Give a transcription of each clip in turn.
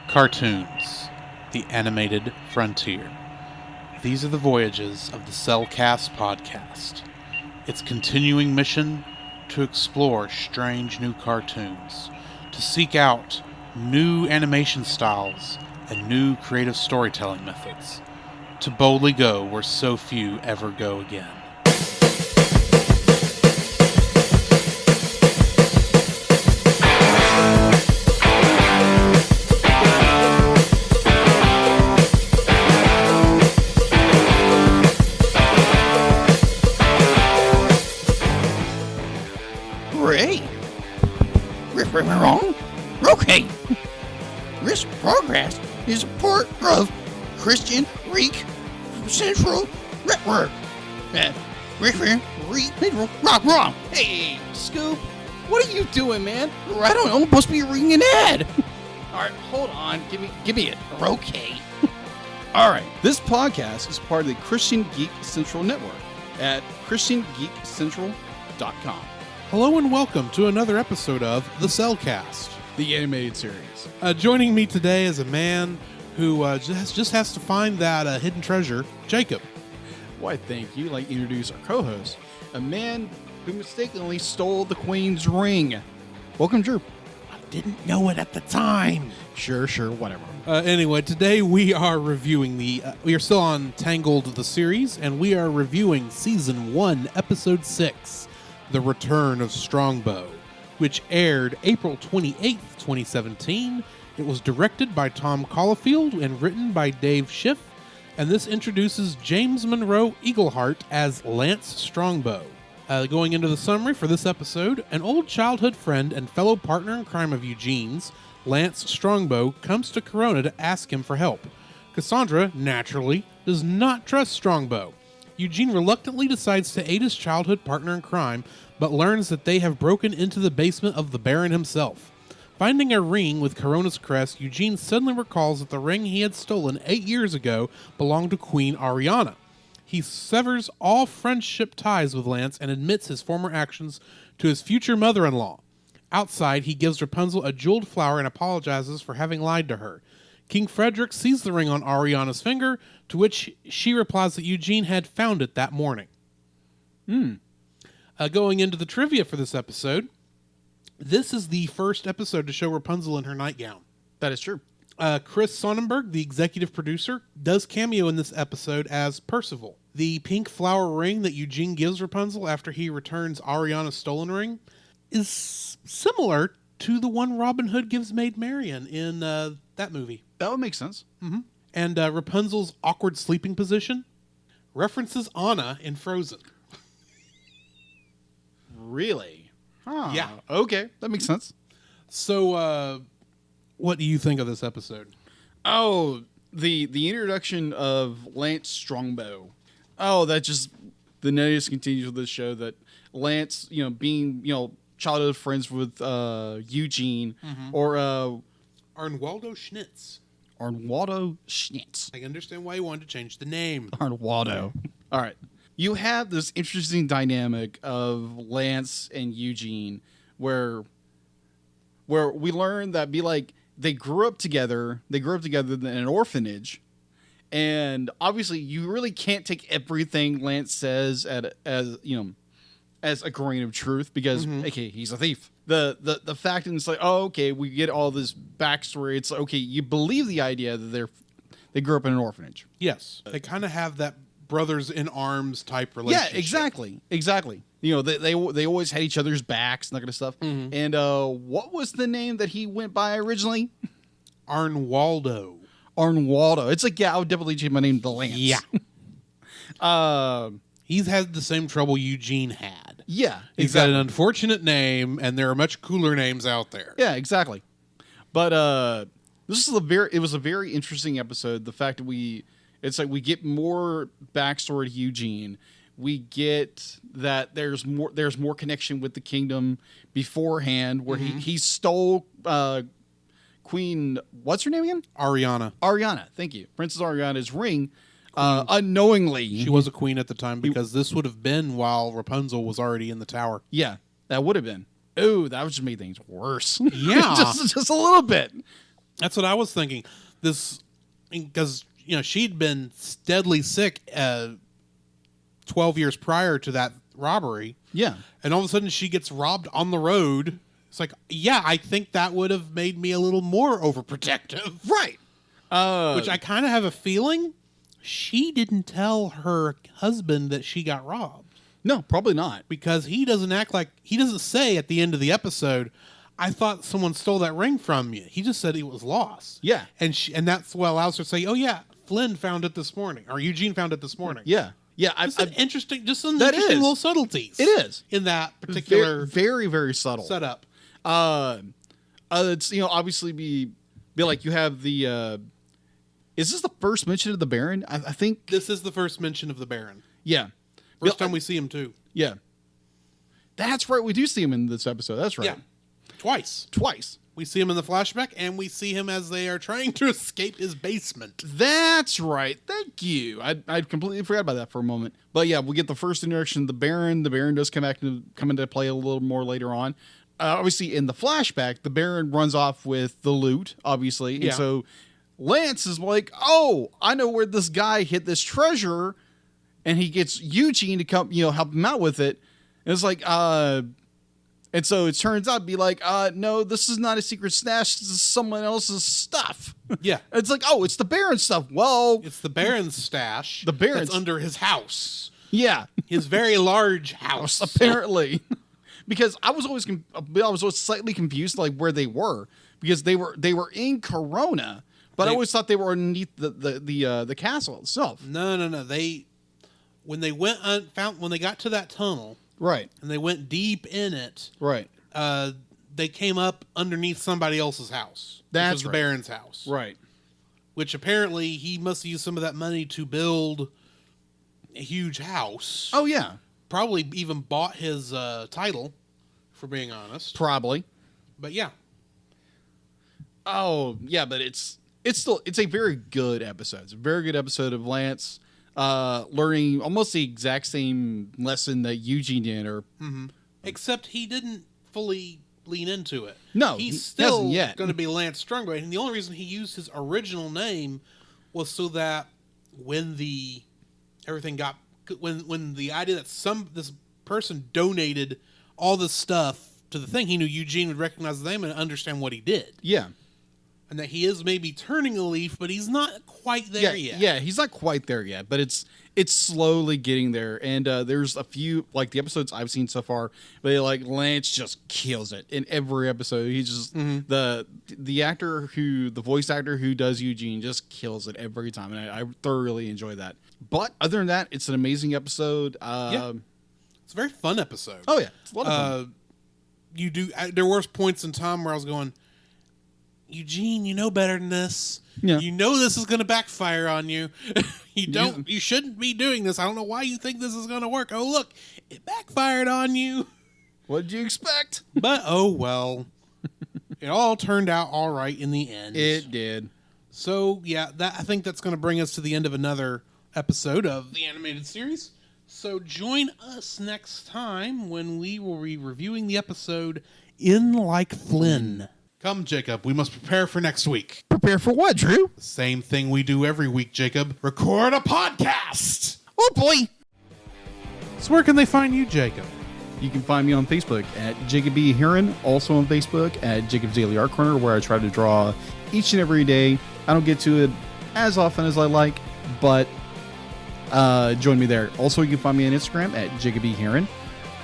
Cartoons, the animated frontier. These are the voyages of the Cellcast podcast. Its continuing mission to explore strange new cartoons, to seek out new animation styles and new creative storytelling methods, to boldly go where so few ever go again. Am I wrong? Okay. This podcast is a part of Christian Reek Central Network. Wrong. Hey, Scoop, what are you doing, man? I don't know. I'm supposed to be reading an ad. All right, hold on. Give me it. Okay. All right. This podcast is part of the Christian Geek Central Network at ChristianGeekCentral.com. Hello and welcome to another episode of the Cellcast, The animated series. Joining me today is a man who just has to find that hidden treasure, Jacob. Why, thank you. I'd like to introduce our co-host, a man who mistakenly stole the Queen's ring. Welcome, Drew. I didn't know it at the time. Sure, whatever. Anyway, today we are reviewing we are still on Tangled The Series, and we are reviewing Season 1, Episode 6, The Return of Strongbow, which aired April 28th, 2017. It was directed by Tom Caulfield and written by Dave Schiff, and this introduces James Monroe Eagleheart as Lance Strongbow. Going into the summary for this episode, an old childhood friend and fellow partner in crime of Eugene's, Lance Strongbow, comes to Corona to ask him for help. Cassandra, naturally, does not trust Strongbow. Eugene reluctantly decides to aid his childhood partner in crime, but learns that they have broken into the basement of the Baron himself. Finding a ring with Corona's crest, Eugene suddenly recalls that the ring he had stolen 8 years ago belonged to Queen Ariana. He severs all friendship ties with Lance and admits his former actions to his future mother-in-law. Outside, he gives Rapunzel a jeweled flower and apologizes for having lied to her. King Frederick sees the ring on Ariana's finger, to which she replies that Eugene had found it that morning. Going into the trivia for this episode, this is the first episode to show Rapunzel in her nightgown. That is true. Chris Sonnenberg, the executive producer, does cameo in this episode as Percival. The pink flower ring that Eugene gives Rapunzel after he returns Ariana's stolen ring is similar to the one Robin Hood gives Maid Marian in that movie. That would make sense. Mm-hmm. And Rapunzel's awkward sleeping position references Anna in Frozen. Really? Huh. Yeah. Okay, that makes sense. So, what do you think of this episode? Oh, the introduction of Lance Strongbow. Oh, that just the nuttiness continues with this show. That Lance, being childhood friends with Eugene, or Arnwaldo Schnitz. Arnwaldo Schnitz. I understand why you wanted to change the name. Arnwaldo. All right. You have this interesting dynamic of Lance and Eugene where we learn that they grew up together. They grew up together in an orphanage. And obviously you really can't take everything Lance says as a grain of truth because okay, he's a thief. The fact and it's like, oh, okay, we get all this backstory. It's like, okay, you believe the idea that they grew up in an orphanage. Yes. They kind of have that brothers in arms type relationship. Yeah, exactly. They always had each other's backs and that kind of stuff. And what was the name that he went by originally? Arnwaldo. It's like, yeah, I would definitely change my name to Lance. Yeah. He's had the same trouble Eugene had. Yeah, He's got an unfortunate name, and there are much cooler names out there. Yeah, exactly. But this is it was a very interesting episode. The fact that we get more backstory to Eugene. We get that there's more connection with the kingdom beforehand, where he stole Queen, what's her name again? Ariana. Thank you. Princess Ariana's ring, unknowingly. She was a queen at the time because this would have been while Rapunzel was already in the tower. Yeah, that would have been. Ooh, that would just make things worse. Yeah. just a little bit. That's what I was thinking. This, because, she'd been deadly sick 12 years prior to that robbery. Yeah. And all of a sudden she gets robbed on the road. It's like, yeah, I think that would have made me a little more overprotective. Right. Which I kind of have a feeling she didn't tell her husband that she got robbed. No, probably not. Because he doesn't say at the end of the episode, I thought someone stole that ring from you. He just said it was lost. Yeah. And that's what allows her to say, oh yeah, Flynn found it this morning. Or Eugene found it this morning. Yeah. Yeah. Some interesting little subtleties. It is. In that particular very, very subtle setup. It's, obviously be like you have the, is this the first mention of the Baron? I think this is the first mention of the Baron. Yeah. First time we see him too. Yeah. That's right. We do see him in this episode. That's right. Yeah. Twice. We see him in the flashback, and we see him as they are trying to escape his basement. That's right. Thank you. I completely forgot about that for a moment. But yeah, we get the first introduction of the Baron. The Baron does come into play a little more later on. Obviously, in the flashback, the Baron runs off with the loot, obviously. And so Lance is like, oh, I know where this guy hid this treasure. And he gets Eugene to come, help him out with it. And it's like, and so it turns out to be like, no, this is not a secret stash. This is someone else's stuff. Yeah. It's like, oh, it's the Baron's stuff. Well, it's the Baron's stash. The Baron's that's under his house. Yeah. His very large house. Apparently. Because I was always slightly confused, like where they were, because they were in Corona, but I always thought they were underneath the castle itself. No. When they when they got to that tunnel, right, and they went deep in it, right, they came up underneath somebody else's house. That's which was the Baron's house, right. Which apparently he must have used some of that money to build a huge house. Oh yeah, probably even bought his title. For being honest, probably, but yeah. Oh yeah, but it's a very good episode. It's a very good episode of Lance learning almost the exact same lesson that Eugene did, except he didn't fully lean into it. No, he's still yet going to be Lance Strongbow, and the only reason he used his original name was so that when the idea that this person donated all this stuff to the thing, he knew Eugene would recognize the name and understand what he did. Yeah. And that he is maybe turning a leaf, but he's not quite there yet. Yeah, he's not quite there yet, but it's slowly getting there. And there's a few, like the episodes I've seen so far, but like Lance just kills it in every episode. He's just the voice actor who does Eugene just kills it every time, and I thoroughly enjoy that. But other than that, it's an amazing episode. It's a very fun episode. Oh yeah, it's a lot of fun. There were points in time where I was going, Eugene, you know better than this. Yeah. You know this is going to backfire on you. You shouldn't be doing this. I don't know why you think this is going to work. Oh, look, it backfired on you. What did you expect? But, oh, well, it all turned out all right in the end. It did. So, yeah, I think that's going to bring us to the end of another episode of the animated series. So join us next time when we will be reviewing the episode In Like Flynn. Come, Jacob, we must prepare for next week. Prepare for what, Drew? The same thing we do every week, Jacob. Record a podcast! Oh, boy! So where can they find you, Jacob? You can find me on Facebook at Jacob B. Heron, also on Facebook at Jacob's Daily Art Corner, where I try to draw each and every day. I don't get to it as often as I like, but join me there. Also, you can find me on Instagram at Jacob B. Heron,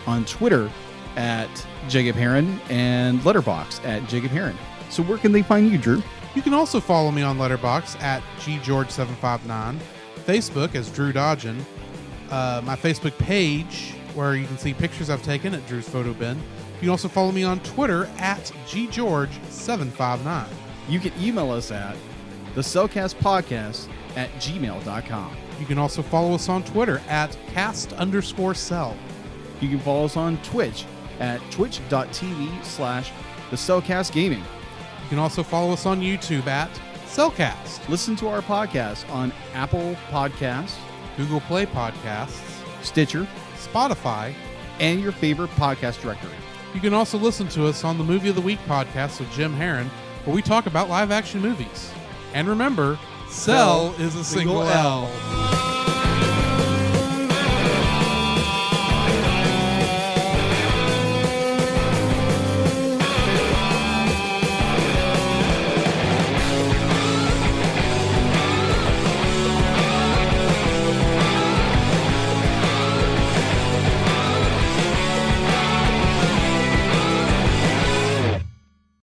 on Twitter at Jacob Heron, and Letterboxd at Jacob Heron. So where can they find you, Drew? You can also follow me on Letterboxd at GGeorge759, Facebook as Drew Dodgen, my Facebook page where you can see pictures I've taken at Drew's Photo Bin. You can also follow me on Twitter at GGeorge759. You can email us at thecellcastpodcast@gmail.com. You can also follow us on Twitter at cast_cell. You can follow us on Twitch at twitch.tv/thecellcastgaming. You can also follow us on YouTube at Cellcast. Listen to our podcast on Apple Podcasts, Google Play Podcasts, Stitcher, Spotify, and your favorite podcast directory. You can also listen to us on the Movie of the Week podcast with Jim Heron where we talk about live action movies. And remember, Cell is a single L.